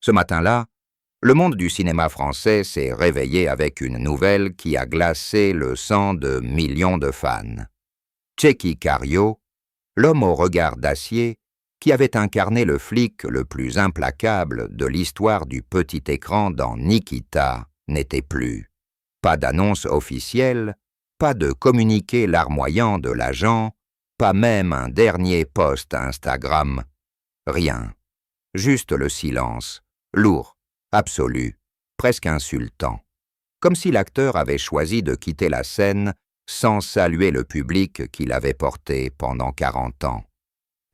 Ce matin-là, le monde du cinéma français s'est réveillé avec une nouvelle qui a glacé le sang de millions de fans. Tchéky Karyo, l'homme au regard d'acier, qui avait incarné le flic le plus implacable de l'histoire du petit écran dans Nikita, n'était plus. Pas d'annonce officielle, pas de communiqué larmoyant de l'agent, pas même un dernier post Instagram. Rien. Juste le silence, lourd, absolu, presque insultant. Comme si l'acteur avait choisi de quitter la scène sans saluer le public qu'il avait porté pendant 40 ans.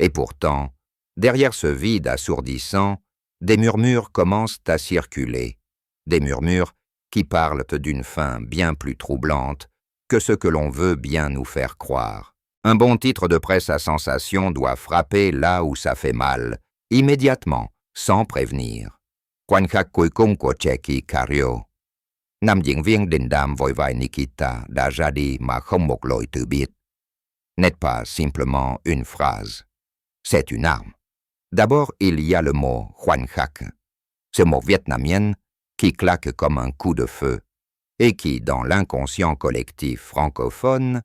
Et pourtant, derrière ce vide assourdissant, des murmures commencent à circuler. Des murmures qui parlent d'une fin bien plus troublante que ce que l'on veut bien nous faire croire. Un bon titre de presse à sensation doit frapper là où ça fait mal, immédiatement, sans prévenir. Khoảnh khắc cuối cùng của Tchéky Karyo. Nam diễn viên đình đám vội vã Nikita đã ra đi mà không một lời từ biệt. N'est pas simplement une phrase. C'est une arme. D'abord, il y a le mot khoảnh khắc. Ce mot vietnamien qui claque comme un coup de feu et qui, dans l'inconscient collectif francophone,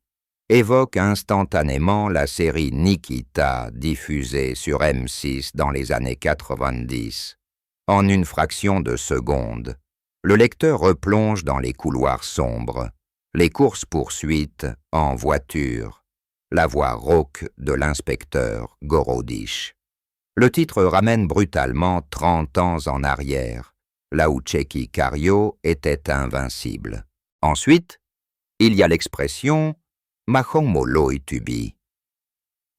évoque instantanément la série Nikita diffusée sur M6 dans les années 90. En une fraction de seconde, le lecteur replonge dans les couloirs sombres, les courses-poursuites en voiture, la voix rauque de l'inspecteur Gorodich. Le titre ramène brutalement 30 ans en arrière, là où Tchéky Karyo était invincible. Ensuite, il y a l'expression « Mahong mo loi tubi ».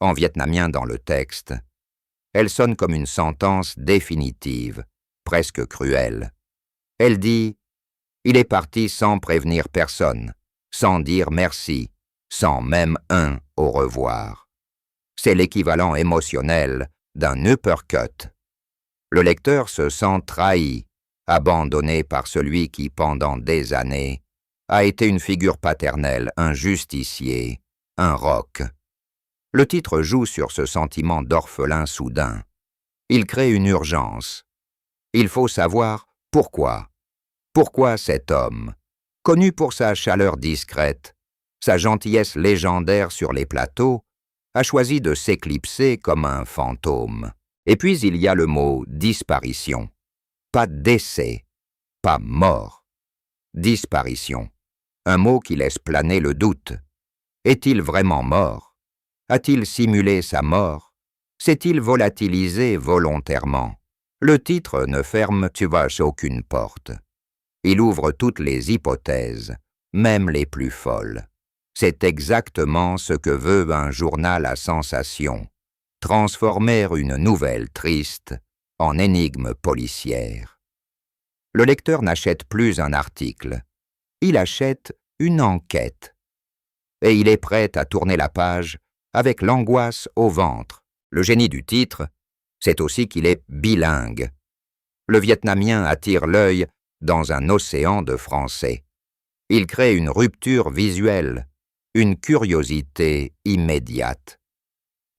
En vietnamien dans le texte, elle sonne comme une sentence définitive, presque cruelle. Elle dit « Il est parti sans prévenir personne, sans dire merci, sans même un au revoir ». C'est l'équivalent émotionnel d'un uppercut. Le lecteur se sent trahi, abandonné par celui qui, pendant des années, a été une figure paternelle, un justicier, un roc. Le titre joue sur ce sentiment d'orphelin soudain. Il crée une urgence. Il faut savoir pourquoi. Pourquoi cet homme, connu pour sa chaleur discrète, sa gentillesse légendaire sur les plateaux, a choisi de s'éclipser comme un fantôme. Et puis il y a le mot « disparition ». Pas décès, pas mort. Disparition. Un mot qui laisse planer le doute. Est-il vraiment mort? A-t-il simulé sa mort? S'est-il volatilisé volontairement? Le titre ne ferme, tu vois, aucune porte. Il ouvre toutes les hypothèses, même les plus folles. C'est exactement ce que veut un journal à sensation, transformer une nouvelle triste en énigme policière. Le lecteur n'achète plus un article, il achète une enquête. Et il est prêt à tourner la page avec l'angoisse au ventre. Le génie du titre, c'est aussi qu'il est bilingue. Le vietnamien attire l'œil dans un océan de français. Il crée une rupture visuelle, une curiosité immédiate.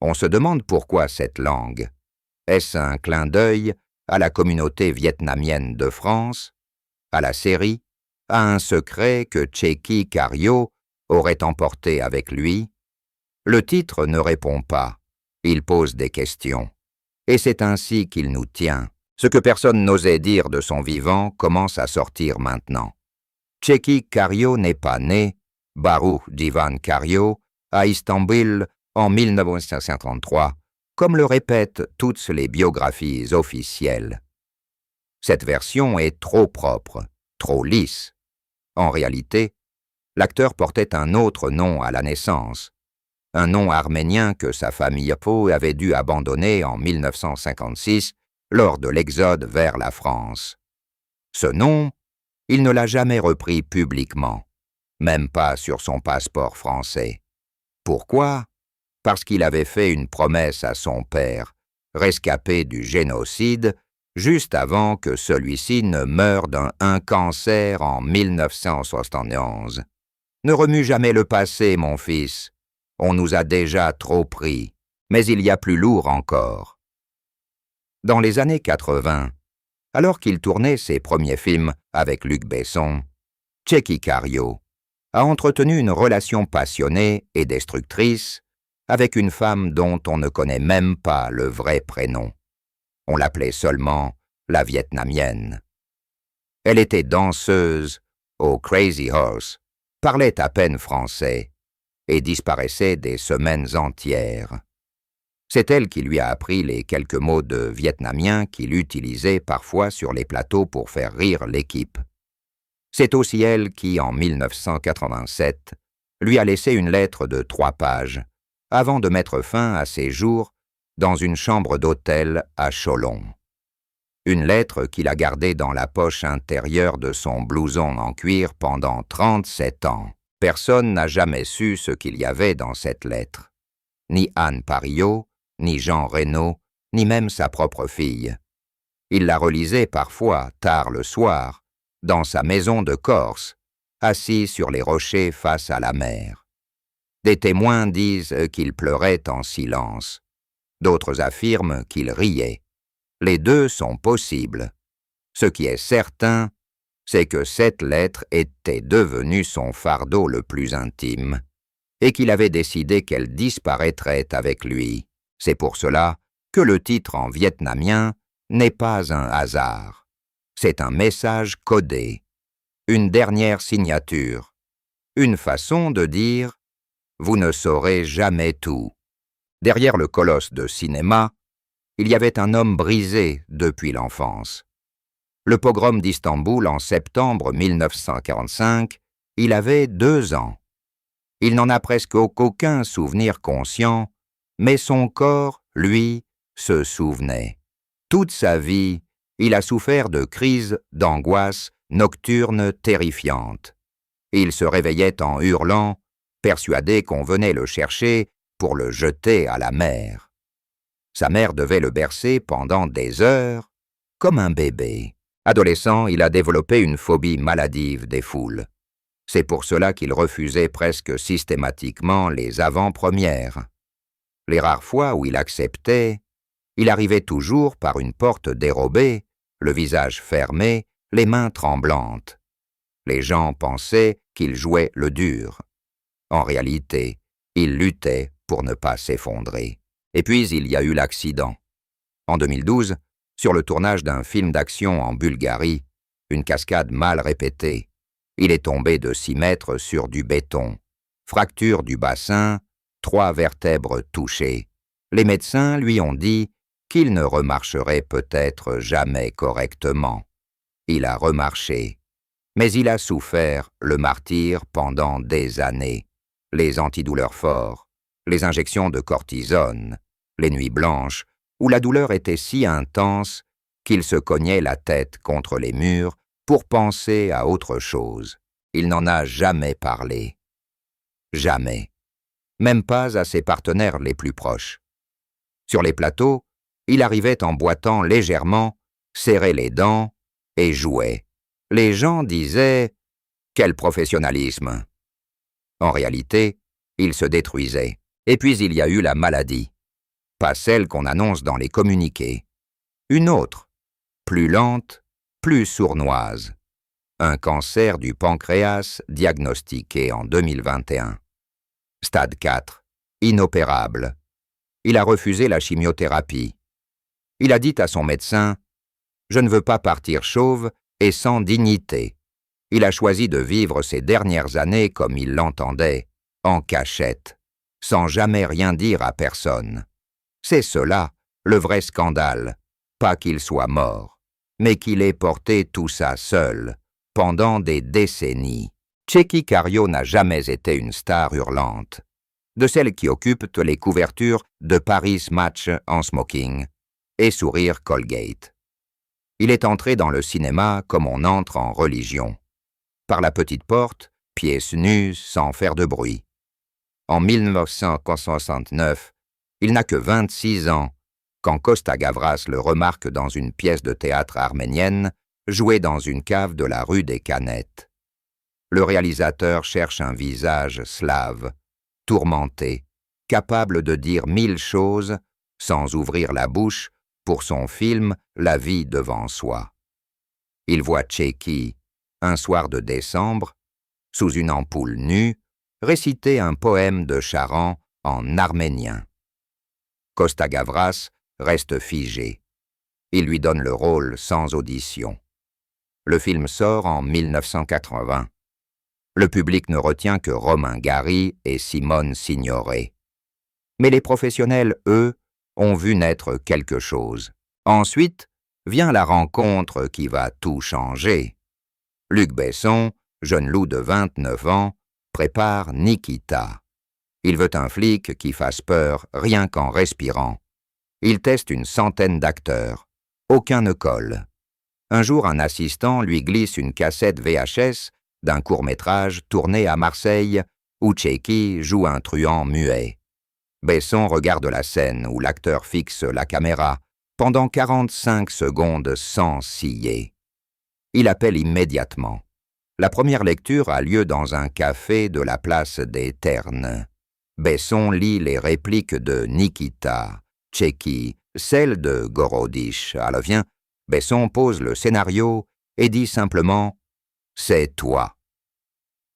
On se demande pourquoi cette langue. Est-ce un clin d'œil à la communauté vietnamienne de France, à la série, à un secret que Tchéky Karyo aurait emporté avec lui? Le titre ne répond pas, il pose des questions. Et c'est ainsi qu'il nous tient. Ce que personne n'osait dire de son vivant commence à sortir maintenant. Tchéky Karyo n'est pas né, Baruch Divan Karyo, à Istanbul en 1953, comme le répètent toutes les biographies officielles. Cette version est trop propre, trop lisse. En réalité, l'acteur portait un autre nom à la naissance, un nom arménien que sa famille Po avait dû abandonner en 1956 lors de l'exode vers la France. Ce nom, il ne l'a jamais repris publiquement, même pas sur son passeport français. Pourquoi? Parce qu'il avait fait une promesse à son père, rescapé du génocide, juste avant que celui-ci ne meure d'un cancer en 1971. Ne remue jamais le passé, mon fils. On nous a déjà trop pris, mais il y a plus lourd encore. Dans les années 80, Alors qu'il tournait ses premiers films avec Luc Besson, Tchéky Karyo a entretenu une relation passionnée et destructrice avec une femme dont on ne connaît même pas le vrai prénom. On l'appelait seulement la Vietnamienne. Elle était danseuse au Crazy Horse, parlait à peine français et disparaissait des semaines entières. C'est elle qui lui a appris les quelques mots de vietnamien qu'il utilisait parfois sur les plateaux pour faire rire l'équipe. C'est aussi elle qui, en 1987, lui a laissé une lettre de 3 pages avant de mettre fin à ses jours dans une chambre d'hôtel à Cholon. Une lettre qu'il a gardée dans la poche intérieure de son blouson en cuir pendant 37 ans. Personne n'a jamais su ce qu'il y avait dans cette lettre. Ni Anne Pariot, ni Jean Reno, ni même sa propre fille. Il la relisait parfois, tard le soir, dans sa maison de Corse, assis sur les rochers face à la mer. Des témoins disent qu'il pleurait en silence. D'autres affirment qu'il riait. Les deux sont possibles. Ce qui est certain, c'est que cette lettre était devenue son fardeau le plus intime, et qu'il avait décidé qu'elle disparaîtrait avec lui. C'est pour cela que le titre en vietnamien n'est pas un hasard. C'est un message codé, une dernière signature, une façon de dire « Vous ne saurez jamais tout ». Derrière le colosse de cinéma, il y avait un homme brisé depuis l'enfance. Le pogrom d'Istanbul en septembre 1945, il avait 2 ans. Il n'en a presque aucun souvenir conscient, mais son corps, lui, se souvenait. Toute sa vie, il a souffert de crises d'angoisse nocturnes terrifiantes. Il se réveillait en hurlant, persuadé qu'on venait le chercher pour le jeter à la mer. Sa mère devait le bercer pendant des heures, comme un bébé. Adolescent, il a développé une phobie maladive des foules. C'est pour cela qu'il refusait presque systématiquement les avant-premières. Les rares fois où il acceptait, il arrivait toujours par une porte dérobée, le visage fermé, les mains tremblantes. Les gens pensaient qu'il jouait le dur. En réalité, il luttait pour ne pas s'effondrer. Et puis il y a eu l'accident. En 2012, sur le tournage d'un film d'action en Bulgarie, une cascade mal répétée. Il est tombé de 6 mètres sur du béton. Fracture du bassin, 3 vertèbres touchées. Les médecins lui ont dit qu'il ne remarcherait peut-être jamais correctement. Il a remarché, mais il a souffert le martyre pendant des années. Les antidouleurs forts, les injections de cortisone, les nuits blanches, où la douleur était si intense qu'il se cognait la tête contre les murs pour penser à autre chose. Il n'en a jamais parlé. Jamais. Même pas à ses partenaires les plus proches. Sur les plateaux, il arrivait en boitant légèrement, serrait les dents et jouait. Les gens disaient « Quel professionnalisme !» En réalité, il se détruisait. Et puis il y a eu la maladie. Pas celle qu'on annonce dans les communiqués. Une autre, plus lente, plus sournoise. Un cancer du pancréas diagnostiqué en 2021. Stade 4, inopérable. Il a refusé la chimiothérapie. Il a dit à son médecin « Je ne veux pas partir chauve et sans dignité ». Il a choisi de vivre ses dernières années comme il l'entendait, en cachette, sans jamais rien dire à personne. C'est cela, le vrai scandale, pas qu'il soit mort, mais qu'il ait porté tout ça seul, pendant des décennies. Tchéky Karyo n'a jamais été une star hurlante, de celles qui occupent les couvertures de Paris Match en smoking et sourire Colgate. Il est entré dans le cinéma comme on entre en religion, par la petite porte, pieds nus, sans faire de bruit. En 1969, il n'a que 26 ans quand Costa Gavras le remarque dans une pièce de théâtre arménienne jouée dans une cave de la rue des Canettes. Le réalisateur cherche un visage slave, tourmenté, capable de dire 1000 choses sans ouvrir la bouche pour son film « La vie devant soi ». Il voit Tchéky, un soir de décembre, sous une ampoule nue, réciter un poème de Charan en arménien. Costa Gavras reste figé. Il lui donne le rôle sans audition. Le film sort en 1980. Le public ne retient que Romain Gary et Simone Signoret. Mais les professionnels, eux, ont vu naître quelque chose. Ensuite, vient la rencontre qui va tout changer. Luc Besson, jeune loup de 29 ans, prépare Nikita. Il veut un flic qui fasse peur rien qu'en respirant. Il teste une centaine d'acteurs. Aucun ne colle. Un jour, un assistant lui glisse une cassette VHS d'un court-métrage tourné à Marseille où Tchéky joue un truand muet. Besson regarde la scène où l'acteur fixe la caméra pendant 45 secondes sans ciller. Il appelle immédiatement. La première lecture a lieu dans un café de la place des Ternes. Besson lit les répliques de Nikita, Tchéky, celle de Gorodiche. À le vient, Besson pose le scénario et dit simplement « C'est toi ».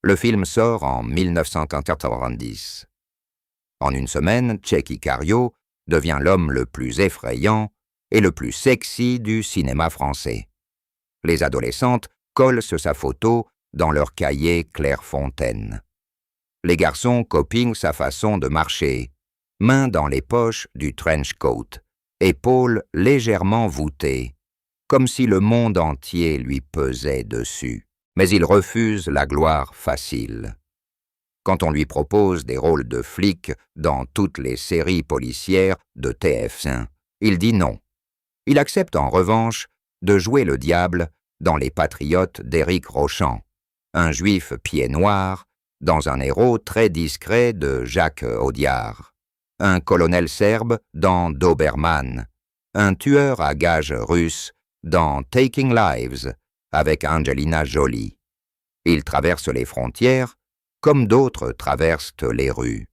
Le film sort en 1990. En une semaine, Tchéky Karyo devient l'homme le plus effrayant et le plus sexy du cinéma français. Les adolescentes collent sur sa photo dans leur cahier Clairefontaine. Les garçons copient sa façon de marcher, mains dans les poches du trench coat, épaules légèrement voûtées, comme si le monde entier lui pesait dessus. Mais il refuse la gloire facile. Quand on lui propose des rôles de flic dans toutes les séries policières de TF1, il dit non. Il accepte en revanche de jouer le diable dans Les Patriotes d'Éric Rochant, un juif pied noir dans Un héros très discret de Jacques Audiard, un colonel serbe dans Doberman, un tueur à gages russe dans Taking Lives avec Angelina Jolie. Il traverse les frontières comme d'autres traversent les rues.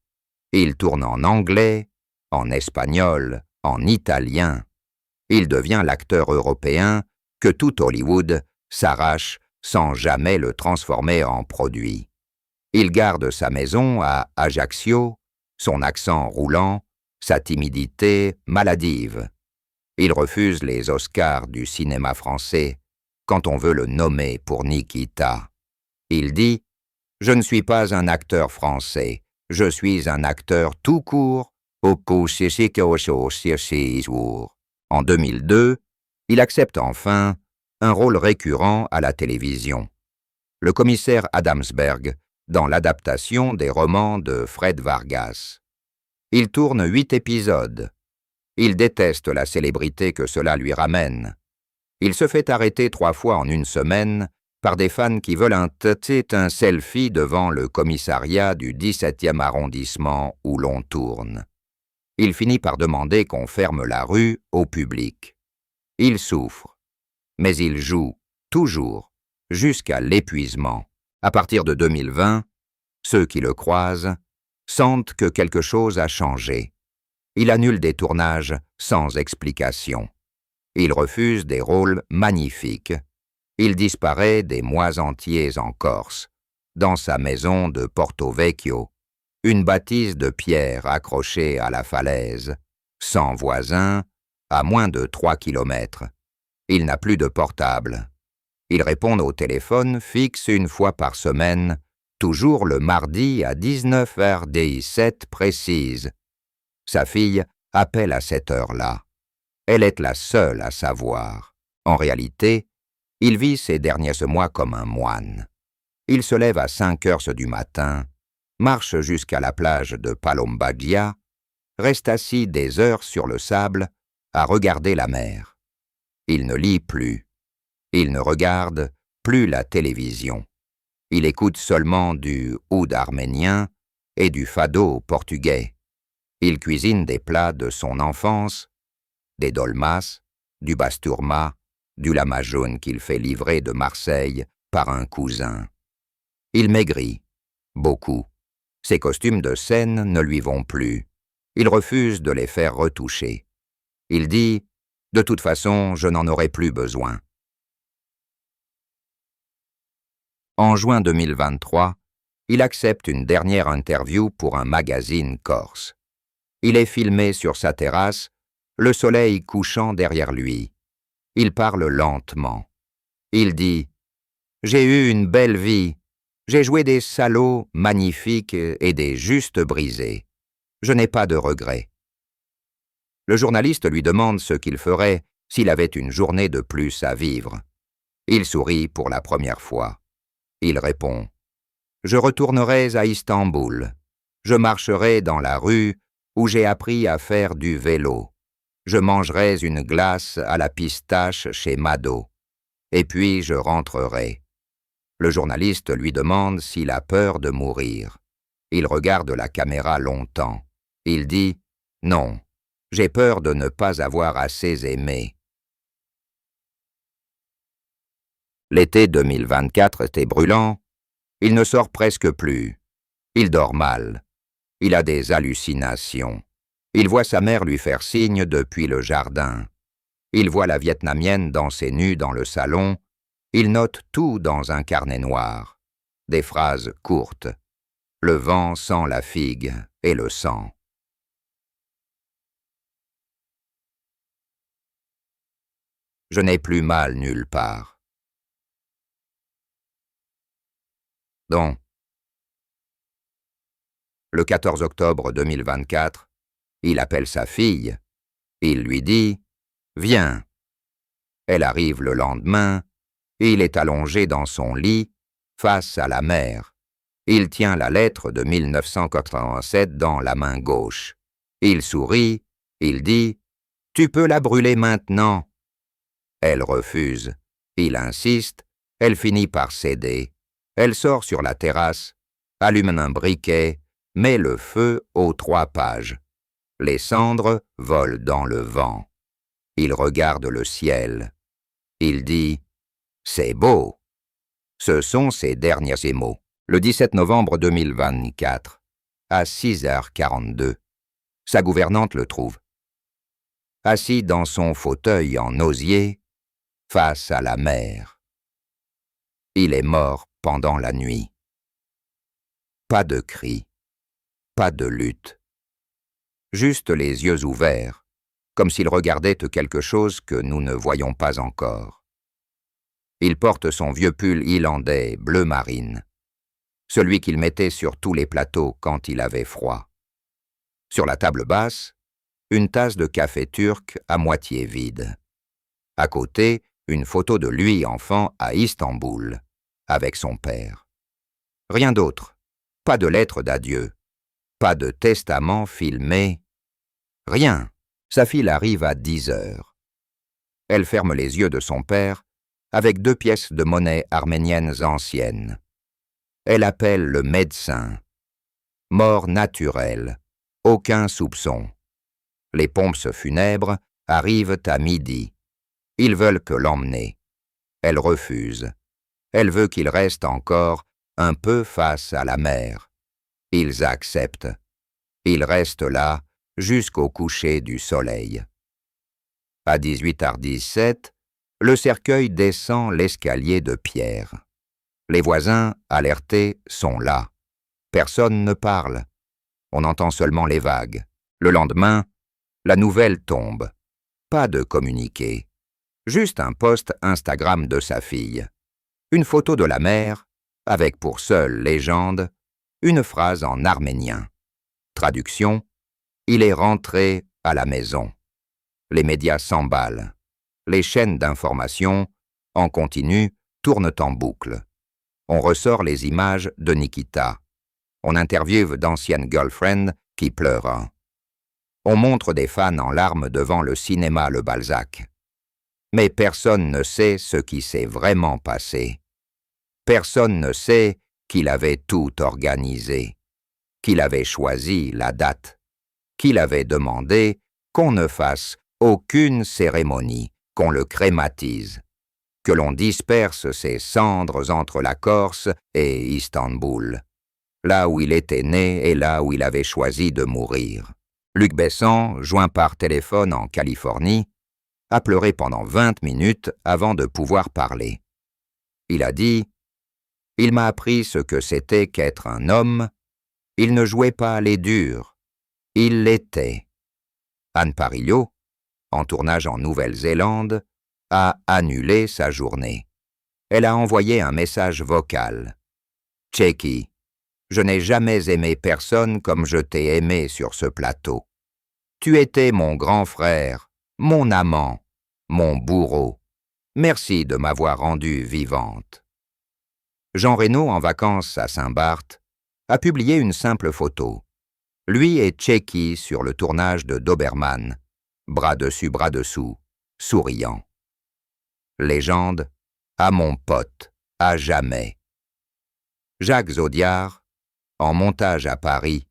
Il tourne en anglais, en espagnol, en italien. Il devient l'acteur européen que tout Hollywood s'arrache sans jamais le transformer en produit. Il garde sa maison à Ajaccio, son accent roulant, sa timidité maladive. Il refuse les Oscars du cinéma français quand on veut le nommer pour Nikita. Il dit « Je ne suis pas un acteur français, je suis un acteur tout court au jour. » En 2002, il accepte enfin un rôle récurrent à la télévision. Le commissaire Adamsberg dans l'adaptation des romans de Fred Vargas. Il tourne 8 épisodes. Il déteste la célébrité que cela lui ramène. Il se fait arrêter 3 fois en une semaine par des fans qui veulent un selfie devant le commissariat du 17e arrondissement où l'on tourne. Il finit par demander qu'on ferme la rue au public. Il souffre, mais il joue, toujours, jusqu'à l'épuisement. À partir de 2020, ceux qui le croisent sentent que quelque chose a changé. Il annule des tournages sans explication. Il refuse des rôles magnifiques. Il disparaît des mois entiers en Corse, dans sa maison de Porto Vecchio, une bâtisse de pierre accrochée à la falaise, sans voisins, à moins de 3 kilomètres. Il n'a plus de portable. Il répond au téléphone fixe une fois par semaine, toujours le mardi à 19h DI7 précise. Sa fille appelle à cette heure-là. Elle est la seule à savoir. En réalité, il vit ces derniers mois comme un moine. Il se lève à 5h du matin, marche jusqu'à la plage de Palombagia, reste assis des heures sur le sable à regarder la mer. Il ne lit plus. Il ne regarde plus la télévision. Il écoute seulement du oud arménien et du fado portugais. Il cuisine des plats de son enfance, des dolmas, du basturma, du lamajoun qu'il fait livrer de Marseille par un cousin. Il maigrit, beaucoup. Ses costumes de scène ne lui vont plus. Il refuse de les faire retoucher. Il dit « De toute façon, je n'en aurai plus besoin ». En juin 2023, il accepte une dernière interview pour un magazine corse. Il est filmé sur sa terrasse, le soleil couchant derrière lui. Il parle lentement. Il dit « J'ai eu une belle vie. J'ai joué des salauds magnifiques et des justes brisés. Je n'ai pas de regrets. » Le journaliste lui demande ce qu'il ferait s'il avait une journée de plus à vivre. Il sourit pour la première fois. Il répond « Je retournerai à Istanbul. Je marcherai dans la rue où j'ai appris à faire du vélo. Je mangerai une glace à la pistache chez Mado. Et puis je rentrerai. » Le journaliste lui demande s'il a peur de mourir. Il regarde la caméra longtemps. Il dit « Non, j'ai peur de ne pas avoir assez aimé. » L'été 2024 était brûlant. Il ne sort presque plus. Il dort mal. Il a des hallucinations. Il voit sa mère lui faire signe depuis le jardin. Il voit la Vietnamienne danser nue dans le salon. Il note tout dans un carnet noir. Des phrases courtes. Le vent sent la figue et le sang. Je n'ai plus mal nulle part. Donc, le 14 octobre 2024, il appelle sa fille. Il lui dit « Viens ». Elle arrive le lendemain. Il est allongé dans son lit, face à la mer. Il tient la lettre de 1987 dans la main gauche. Il sourit. Il dit « Tu peux la brûler maintenant ». Elle refuse. Il insiste. Elle finit par céder. Elle sort sur la terrasse, allume un briquet, met le feu aux 3 pages. Les cendres volent dans le vent. Il regarde le ciel. Il dit « C'est beau ». Ce sont ses derniers mots. Le 17 novembre 2024, à 6h42, sa gouvernante le trouve. Assis dans son fauteuil en osier, face à la mer. Il est mort pendant la nuit. Pas de cri, pas de lutte. Juste les yeux ouverts, comme s'il regardait quelque chose que nous ne voyons pas encore. Il porte son vieux pull islandais bleu marine, celui qu'il mettait sur tous les plateaux quand il avait froid. Sur la table basse, une tasse de café turc à moitié vide. À côté, une photo de lui enfant à Istanbul, avec son père. Rien d'autre, pas de lettre d'adieu, pas de testament filmé, rien. Sa fille arrive à 10h. Elle ferme les yeux de son père avec 2 pièces de monnaie arméniennes anciennes. Elle appelle le médecin. Mort naturelle, aucun soupçon. Les pompes funèbres arrivent à midi. Ils veulent que l'emmener. Elle refuse. Elle veut qu'il reste encore un peu face à la mer. Ils acceptent. Il reste là jusqu'au coucher du soleil. À 18h17, le cercueil descend l'escalier de pierre. Les voisins, alertés, sont là. Personne ne parle. On entend seulement les vagues. Le lendemain, la nouvelle tombe. Pas de communiqué. Juste un post Instagram de sa fille. Une photo de la mer, avec pour seule légende, une phrase en arménien. Traduction, il est rentré à la maison. Les médias s'emballent. Les chaînes d'information, en continu, tournent en boucle. On ressort les images de Nikita. On interviewe d'anciennes girlfriends qui pleurent. On montre des fans en larmes devant le cinéma Le Balzac. Mais personne ne sait ce qui s'est vraiment passé. Personne ne sait qu'il avait tout organisé, qu'il avait choisi la date, qu'il avait demandé qu'on ne fasse aucune cérémonie, qu'on le crématise, que l'on disperse ses cendres entre la Corse et Istanbul, là où il était né et là où il avait choisi de mourir. Luc Besson, joint par téléphone en Californie, a pleuré pendant 20 minutes avant de pouvoir parler. Il a dit Il m'a appris ce que c'était qu'être un homme. Il ne jouait pas les durs. Il l'était. Anne Parillo, en tournage en Nouvelle-Zélande, a annulé sa journée. Elle a envoyé un message vocal. « Tchéky, je n'ai jamais aimé personne comme je t'ai aimé sur ce plateau. Tu étais mon grand frère, mon amant, mon bourreau. Merci de m'avoir rendue vivante. » Jean Reno, en vacances à Saint-Barth, a publié une simple photo. Lui et Tchéky sur le tournage de Doberman, bras dessus, bras dessous, souriant. Légende, à mon pote, à jamais. Jacques Zodiard, en montage à Paris,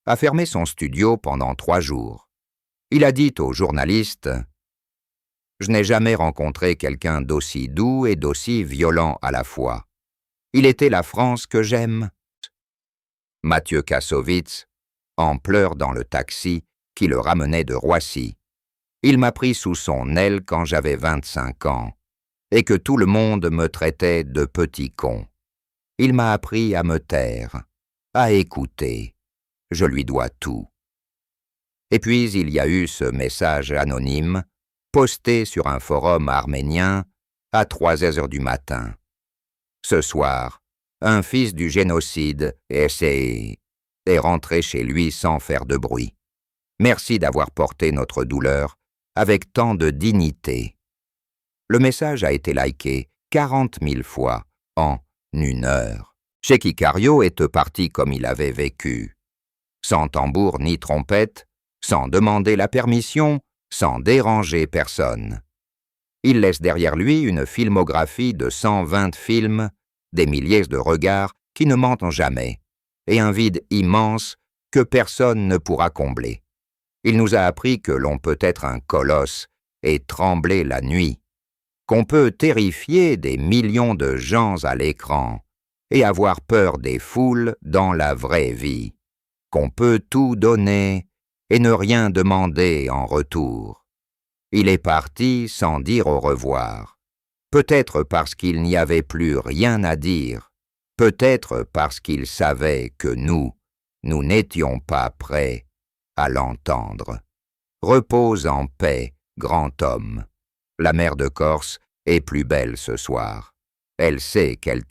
a fermé son studio pendant 3 jours. Il a dit aux journalistes « Je n'ai jamais rencontré quelqu'un d'aussi doux et d'aussi violent à la fois. Il était la France que j'aime. » Mathieu Kassovitz, en pleurs dans le taxi qui le ramenait de Roissy. Il m'a pris sous son aile quand j'avais 25 ans, et que tout le monde me traitait de petit con. Il m'a appris à me taire, à écouter. Je lui dois tout. Et puis il y a eu ce message anonyme, posté sur un forum arménien à 3 heures du matin. Ce soir, un fils du génocide est rentré chez lui sans faire de bruit. Merci d'avoir porté notre douleur avec tant de dignité. Le message a été liké 40 000 fois en 1 heure. Tchéky Karyo est parti comme il avait vécu, sans tambour ni trompette, sans demander la permission, sans déranger personne. Il laisse derrière lui une filmographie de 120 films, des milliers de regards qui ne mentent jamais, et un vide immense que personne ne pourra combler. Il nous a appris que l'on peut être un colosse et trembler la nuit, qu'on peut terrifier des millions de gens à l'écran et avoir peur des foules dans la vraie vie, qu'on peut tout donner et ne rien demander en retour. Il est parti sans dire au revoir, peut-être parce qu'il n'y avait plus rien à dire, peut-être parce qu'il savait que nous n'étions pas prêts à l'entendre. Repose en paix, grand homme. La mer de Corse est plus belle ce soir. Elle sait qu'elle